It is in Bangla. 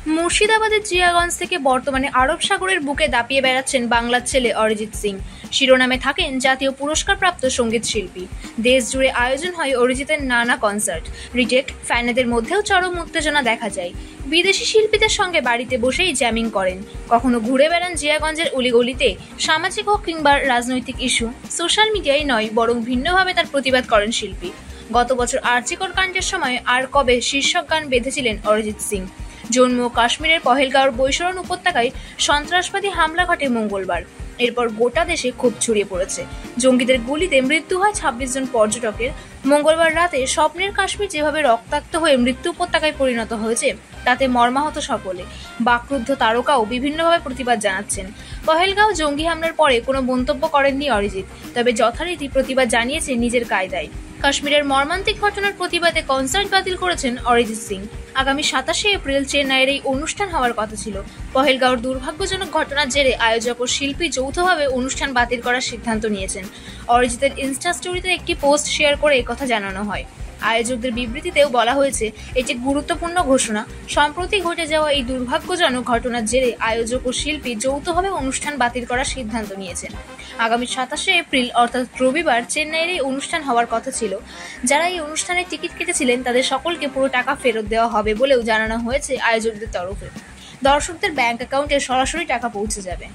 মুর্শিদাবাদের জিয়াগঞ্জ থেকে বর্তমানে আরব সাগরের বুকে দাপিয়ে বেড়াচ্ছেন বাংলার ছেলে অরিজিৎ সিং। শিরোনামে থাকেন জাতীয় পুরস্কারপ্রাপ্ত সঙ্গীত শিল্পী। দেশ জুড়ে আয়োজন হয় অরিজিতের নানা কনসার্ট। রিটেক ফ্যানেদের মধ্যেও চরম উত্তেজনা দেখা যায়। বিদেশি শিল্পীদের সঙ্গে বাড়িতে বসেই জ্যামিং করেন, কখনো ঘুরে বেড়ান জিয়াগঞ্জের অলিগলিতে। সামাজিক হোক কিংবা রাজনৈতিক ইস্যু, সোশ্যাল মিডিয়ায় নয় বরং ভিন্নভাবে তার প্রতিবাদ করেন শিল্পী। গত বছর আরজিকর কাণ্ডের সময় আর কবে শীর্ষক গান বেঁধেছিলেন অরিজিৎ সিং। জম্মু ও কাশ্মীরের পহেলগাঁওর বৈশরণ উপত্যকায় সন্ত্রাসবাদী হামলা ঘটে মঙ্গলবার। এরপর গোটা দেশে ক্ষোভ ছড়িয়ে পড়েছে। জঙ্গিদের গুলিতে মৃত্যু হয় ২৬ জন পর্যটকের। মঙ্গলবার রাতে স্বপ্নের কাশ্মীর যেভাবে রক্তাক্ত হয়ে মৃত্যু উপত্যকায় পরিণত হয়েছে, তাতে মর্মাহত সকলে। বাকরুদ্ধ তারকাও বিভিন্নভাবে প্রতিবাদ জানাচ্ছেন। পহেলগাঁও জঙ্গি হামলার পরে কোনো মন্তব্য করেননি অরিজিৎ, তবে যথারীতি প্রতিবাদ জানিয়েছে নিজের কায়দায়। কাশ্মীরের মর্মান্তিক ঘটনার প্রতিবাদে কনসার্ট বাতিল করেছেন অরিজিৎ সিং। আগামী ২৭শে এপ্রিল চেন্নাইয়ের এই অনুষ্ঠান হওয়ার কথা ছিল। পহেলগাঁওর দুর্ভাগ্যজনক ঘটনার জেরে আয়োজক ও শিল্পী যৌথভাবে অনুষ্ঠান বাতিল করার সিদ্ধান্ত নিয়েছেন। অরিজিতের ইনস্টা স্টোরিতে একটি পোস্ট শেয়ার করে একথা জানানো হয়। আয়োজকদের বিবৃতিতেও বলা হয়েছে, এটি গুরুত্বপূর্ণ ঘোষণা। সম্প্রতি ঘটে যাওয়া এই দুর্ভাগ্যজনক ঘটনার জেরে আয়োজক ও শিল্পী যৌথভাবে অনুষ্ঠান বাতিল করার সিদ্ধান্ত নিয়েছেন। আগামী ২৭শে এপ্রিল অর্থাৎ রবিবার চেন্নাইয়ের এই অনুষ্ঠান হওয়ার কথা ছিল। যারা এই অনুষ্ঠানের টিকিট কেটেছিলেন তাদের সকলকে পুরো টাকা ফেরত দেওয়া হবে বলেও জানানো হয়েছে আয়োজকদের তরফে। দর্শকদের ব্যাংক অ্যাকাউন্টে সরাসরি টাকা পৌঁছে যাবে।